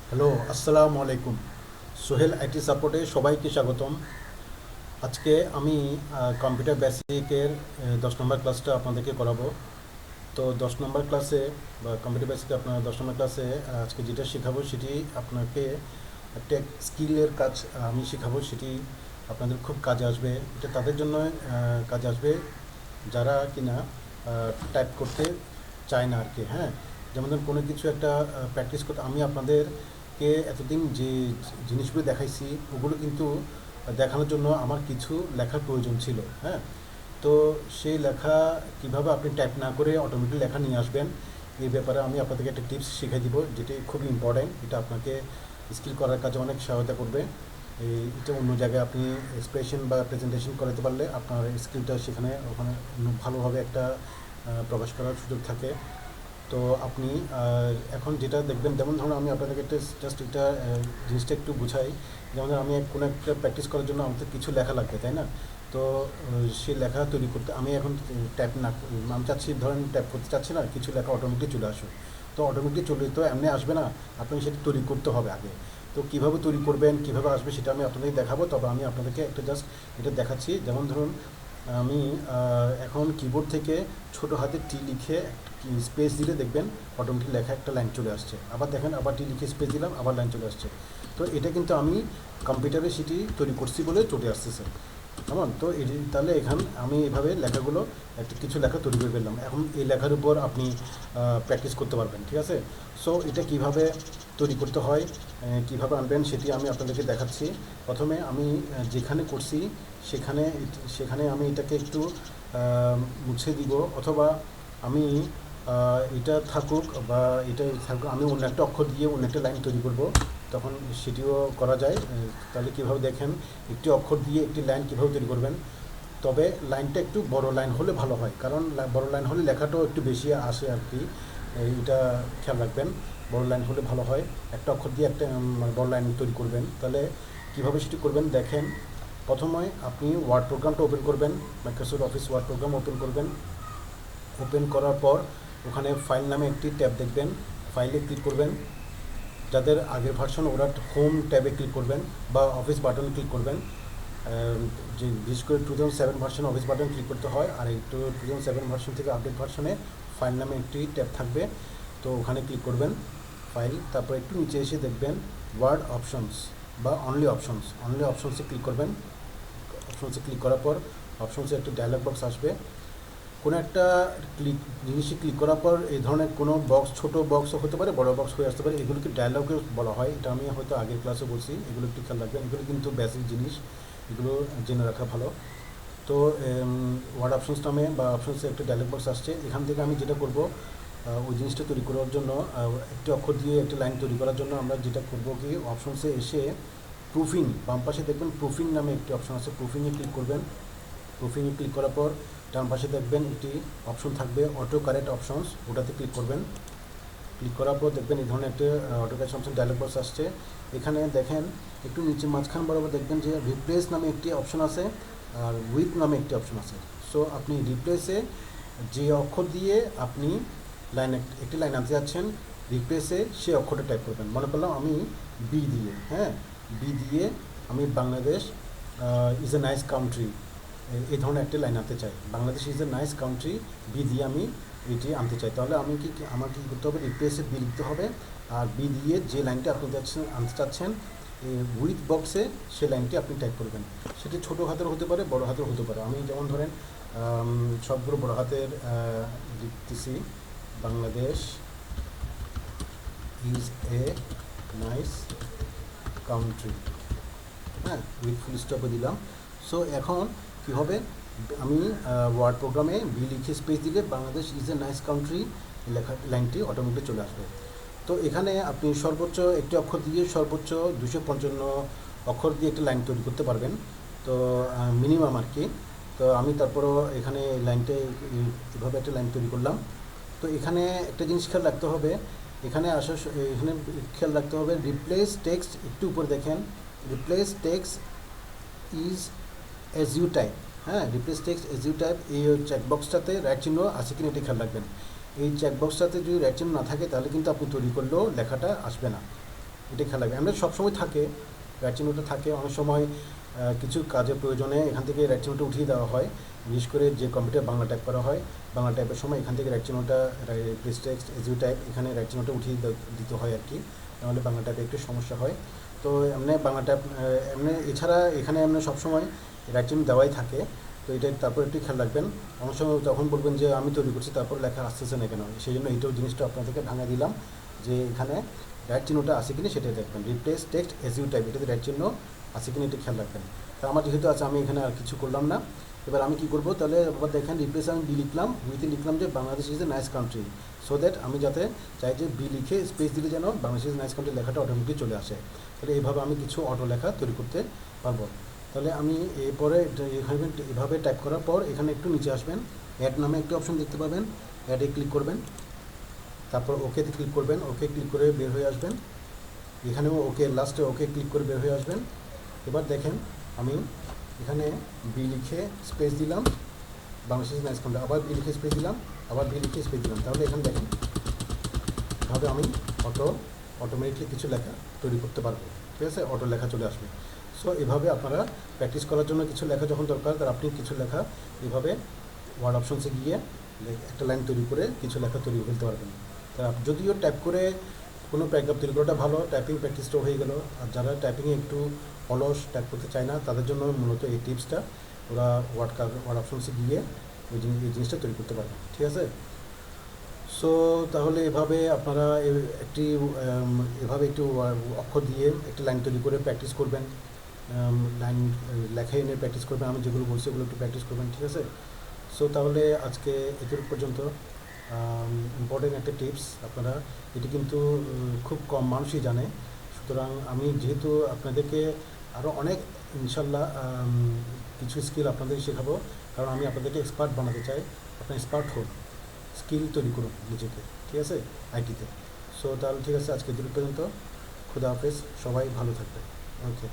Hello, আসসালামু আলাইকুম। Sohel IT সাপোর্টে সবাইকে স্বাগতম। আজকে আমি কম্পিউটার বেসিকের 10 নম্বর ক্লাসটা আপনাদেরকে করাবো। তো 10 নম্বর ক্লাসে বা কম্পিউটার বেসিকে আপনার 10 নম্বর ক্লাসে আজকে যেটা শেখাবো সেটি আপনাকে টেক স্কিলের কাজ আমি শেখাবো, সেটি আপনাদের খুব কাজে আসবে। এটা তাদের জন্য কাজে আসবে যারা কিনা টাইপ করতে চায় না আর কি। হ্যাঁ, যেমন ধরুন কোনো কিছু একটা প্র্যাকটিস করতে আমি আপনাদেরকে এতদিন যে জিনিসগুলো দেখাইছি ওগুলো কিন্তু দেখানোর জন্য আমার কিছু লেখার প্রয়োজন ছিল। হ্যাঁ, তো সেই লেখা কিভাবে আপনি টাইপ না করে অটোমেটিক লেখা নিয়ে আসবেন এই ব্যাপারে আমি আপনাদেরকে একটা টিপস শিখিয়ে দিব, যেটি খুবই ইম্পর্ট্যান্ট। এটা আপনাকে স্কিল করার কাজে অনেক সহায়তা করবে। এটা অন্য জায়গায় আপনি এক্সপ্রেশন বা প্রেজেন্টেশন করাতে পারলে আপনার স্কিলটা সেখানে ওখানে ভালোভাবে একটা প্রকাশ করার সুযোগ থাকে। তো আপনি এখন যেটা দেখবেন, যেমন ধরুন আমি আপনাদেরকে একটা জাস্ট এটা জিনিসটা একটু বুঝাই। যেমন ধরুন আমি কোনো একটা প্র্যাকটিস করার জন্য আমাদের কিছু লেখা লাগবে, তাই না? তো সেই লেখা তৈরি করতে আমি এখন ট্যাপ না, আমি চাচ্ছি ধরেন ট্যাপ করতে চাচ্ছি না, কিছু লেখা অটোমেটিক চলে আসুক। তো অটোমেটিক চলে তো এমনি আসবে না, আপনাকে সেটা তৈরি করতে হবে আগে। তো কীভাবে তৈরি করবেন, কীভাবে আসবে সেটা আমি আপনাদেরকে দেখাবো। তবে আমি আপনাদেরকে একটা জাস্ট এটা দেখাচ্ছি। যেমন ধরুন আমি এখন কিবোর্ড থেকে ছোট হাতে টি লিখে স্পেস দিলে দেখবেন অটোমেটিক লেখা একটা লাইন চলে আসছে। আবার দেখেন, আবার টি লিখে স্পেস দিলাম, আবার লাইন চলে আসছে। তো এটা কিন্তু আমি কম্পিউটারে সেটি তৈরি করছি বলে চলে আসতেছে। কেমন? তো তাহলে এখান আমি এভাবে লেখাগুলো একটা কিছু লেখা তৈরি করে ফেললাম। এখন এই লেখার উপর আপনি প্র্যাকটিস করতে পারবেন, ঠিক আছে? সো এটা কিভাবে তৈরি করতে হয়, কিভাবে আনবেন সেটি আমি আপনাদেরকে দেখাচ্ছি। প্রথমে আমি যেখানে করছি সেখানে সেখানে আমি এটাকে একটু মুছে দিব, অথবা আমি এটা থাকুক বা এটা থাকুক, আমি অন্য একটা অক্ষর দিয়ে অন্য একটা লাইন তৈরি করব, তখন সেটিও করা যায়। তাহলে কীভাবে দেখেন, একটি অক্ষর দিয়ে একটি লাইন কীভাবে তৈরি করবেন। তবে লাইনটা একটু বড় লাইন হলে ভালো হয়, কারণ বড় লাইন হলে লেখাটাও একটু বেশি আসে আর কি। এইটা খেয়াল রাখবেন, বড় লাইন হলে ভালো হয়। একটা অক্ষর দিয়ে একটা মানে বড় লাইন তৈরি করবেন। তাহলে কীভাবে সেটি করবেন দেখেন। প্রথমে আপনি ওয়ার্ড প্রোগ্রামটা ওপেন করবেন, Microsoft Office Word program open করবেন। ওপেন করার পর ওখানে ফাইল নামে একটি ট্যাব দেখবেন, ফাইলে ক্লিক করবেন। যাদের আগের ভার্সন ওরা হোম ট্যাবে ক্লিক করবেন বা অফিস বাটন ক্লিক করবেন। যে বিশেষ করে 2007 ভার্সন অফিস বাটন ক্লিক করতে হয়, আর একটু 2007 ভার্সন থেকে আপডেট ভার্সনে ফাইল নামে একটি ট্যাব থাকবে, তো ওখানে ক্লিক করবেন ফাইল। তারপর একটু নিচে এসে দেখবেন ওয়ার্ড অপশনস বা অনলি অপশনসে ক্লিক করবেন। অপশনসে ক্লিক করার পর অপশনসে একটা ডায়লগ বক্স আসবে। কোনো একটা জিনিসে ক্লিক করার পর এই ধরনের কোনো বক্স, ছোট বক্সও হতে পারে, বড় বক্স হয়ে আসতে পারে, এগুলোকে ডায়লগে বলা হয়। এটা আমি হয়তো আগের ক্লাসে বলছি, এগুলো একটু খেয়াল রাখবেন। এগুলো কিন্তু বেসিক জিনিস, এগুলো জেনে রাখা ভালো। তো ওয়ার্ড অপশনস নামে বা অপশনসে একটা ডায়লগ বক্স আসছে। এখান থেকে আমি যেটা করব, ওই জিনিসটা তৈরি করার জন্য একটি অক্ষর দিয়ে একটা লাইন তৈরি করার জন্য আমরা যেটা করব কি, অপশনসে এসে প্রুফিং, বাম পাশে দেখবেন প্রুফিং নামে একটি অপশন আছে, প্রুফিংয়ে ক্লিক করবেন। প্রুফিংয়ে ক্লিক করার পর ডান পাশে দেখবেন একটি অপশন থাকবে অটো কারেক্ট অপশনস, ওটাতে ক্লিক করবেন। ক্লিক করার পর দেখবেন এই ধরনের একটা auto correct option dialogue box আসছে। এখানে দেখেন একটু নিচে মাঝখান বরাবর দেখবেন যে রিপ্লেস নামে একটি অপশন আছে আর উইথ নামে একটি অপশন আছে। সো আপনি রিপ্লেসে যে অক্ষর দিয়ে আপনি একটি লাইন আনতে যাচ্ছেন, রিপ্লেসে সে অক্ষরটা টাইপ করবেন। মনে করলাম আমি বি দিয়ে, হ্যাঁ, বি দিয়ে আমি Bangladesh is a nice country, এই ধরনের একটা লাইন আনতে চাই। Bangladesh is a nice country, B দিয়ে আমি এটি আনতে চাই। তাহলে আমি আমাকে কী করতে হবে, রিপ্লেসে বি লিখতে হবে, আর বি দিয়ে যে লাইনটি আপনি আনতে চাচ্ছেন উইথ বক্সে সে লাইনটি আপনি টাইপ করবেন। সেটি ছোটো হাতের হতে পারে, বড় হাতের হতে পারে। আমি যেমন ধরেন সবগুলো বড় হাতের লিখতেছি, Bangladesh is a nice country, হ্যাঁ, উইথ ফুল স্টপে দিলাম। সো এখন কী হবে, আমি ওয়ার্ড প্রোগ্রামে বি লিখে স্পেস দিলে Bangladesh is a nice country লেখা লাইনটি অটোমেটিক চলে আসবে। তো এখানে আপনি সর্বোচ্চ একটি অক্ষর দিয়ে সর্বোচ্চ 255 অক্ষর দিয়ে একটা লাইন তৈরি করতে পারবেন, তো মিনিমাম আর কি। তো আমি তারপরও এখানে লাইনটা এভাবে একটা লাইন তৈরি করলাম। তো এখানে একটা জিনিস খেয়াল রাখতে হবে, এখানে এখানে খেয়াল রাখতে হবে রিপ্লেস টেক্সট, একটু উপরে দেখেন replace text is as you type, হ্যাঁ, replace text as you type, এই চেকবক্সটাতে রাইট চিহ্ন আছে কিনা এটি খেয়াল রাখবেন। এই চেকবক্সটাতে যদি রাইট চিহ্ন না থাকে তাহলে কিন্তু আপনি তৈরি করলেও লেখাটা আসবে না। এটা খেয়াল রাখবেন। এমনি সবসময় থাকে, রাইট চিহ্নটা থাকে, অনেক সময় কিছু কাজের প্রয়োজনে এখান থেকে রাইট চিহ্নটা উঠিয়ে দেওয়া হয়, বিশেষ করে যে কম্পিউটার বাংলা টাইপ করা হয়, বাংলা টাইপের সময় এখান থেকে রাইট চিহ্নটা রিপ্লেস টেক্সট এসইউ টাইপ এখানে রাইট চিহ্নটা উঠিয়ে দিতে হয় আর কি, নাহলে বাংলা টাইপে একটু সমস্যা হয়। তো এমনি বাংলা টাইপ এমনি এছাড়া এখানে এমনি সবসময় রাইট চিহ্ন দেওয়াই থাকে। তো এটা তারপর একটু খেয়াল রাখবেন, অনেক সময় তখন বলবেন যে আমি তৈরি করছি তারপর লেখা আসতেছে না কেন, সেই জন্য এইটাও জিনিসটা আপনাদেরকে ভাঙা দিলাম যে এখানে রাইট চিহ্নটা আছে কিনা সেটাই দেখবেন। রিপ্লেস টেক্সট এসইউ টাইপ এটাতে রাইট চিহ্ন আছে কিনা এটা খেয়াল রাখবেন। তা আমার যেহেতু আছে আমি এখানে আর কিছু করলাম না। এবার আমি কি করব, তাহলে আবার দেখেন রিপ্লেস আমি বি লিখলাম, বিতে লিখলাম যে Bangladesh is a nice country, so that আমি যাতে চাই যে বি লিখে স্পেস দিলে যেন বাংলাদেশ ইজ নাইস কান্ট্রি লেখাটা অটোমেটিক চলে আসে। তাহলে এইভাবে আমি কিছু অটো লেখা তৈরি করতে পারবো। তাহলে আমি এরপরে এখানে এভাবে টাইপ করার পর এখানে একটু নিচে আসবেন, অ্যাড নামে একটি অপশন দেখতে পাবেন, অ্যাডে ক্লিক করবেন, তারপর ওকেতে ক্লিক করবেন, ওকে ক্লিক করে বের হয়ে আসবেন। এখানেও ওকে, লাস্টে ওকে ক্লিক করে বের হয়ে আসবেন। এবার দেখেন আমি এখানে বি লিখে স্পেস দিলাম, বাংলাদেশ নাইস কান্ট্রি, আবার বি লিখে স্পেস দিলাম, আবার বি লিখে স্পেস দিলাম। তাহলে এখানে দেখেন এভাবে আমি অটোমেটিকলি কিছু লেখা তৈরি করতে পারবো, ঠিক আছে, অটো লেখা চলে আসবে। সো এভাবে আপনারা প্র্যাকটিস করার জন্য কিছু লেখা যখন দরকার, তার আপনি কিছু লেখা এভাবে ওয়ার্ড অপশনসে গিয়ে একটা লাইন তৈরি করে কিছু লেখা তৈরি ফেলতে পারবেন। তা যদিও টাইপ করে কোনো প্যারাগ্রাফ তৈরি করাটা ভালো, টাইপিং প্র্যাকটিসটাও হয়ে গেল। আর যারা টাইপিংয়ে একটু অলস, টাইপ করতে চায় না, তাদের জন্য মূলত এই টিপসটা, ওরা ওয়ার্ড অপশনসে গিয়ে এই জিনিসটা তৈরি করতে পারবেন, ঠিক আছে। সো তাহলে এভাবে আপনারা এভাবে একটু অক্ষর দিয়ে একটা লাইন তৈরি করে প্র্যাকটিস করবেন, লাইন লেখা এনে প্র্যাকটিস করবেন, আমি যেগুলো বলছি ওগুলো একটু প্র্যাকটিস করবেন, ঠিক আছে। সো তাহলে আজকে এদের পর্যন্ত। ইম্পর্টেন্ট একটা টিপস, আপনারা এটি কিন্তু খুব কম মানুষই জানে। সুতরাং আমি যেহেতু আপনাদেরকে আরও অনেক ইনশাল্লাহ কিছু স্কিল আপনাদের শেখাবো, কারণ আমি আপনাদেরকে এক্সপার্ট বানাতে চাই। আপনার এক্সপার্ট হোক, স্কিল তৈরি করুন নিজেকে, ঠিক আছে, আইটিতে। সো তাহলে ঠিক আছে, আজকে দূর পর্যন্ত। খুদা হাফেজ, সবাই ভালো থাকবে। ওকে।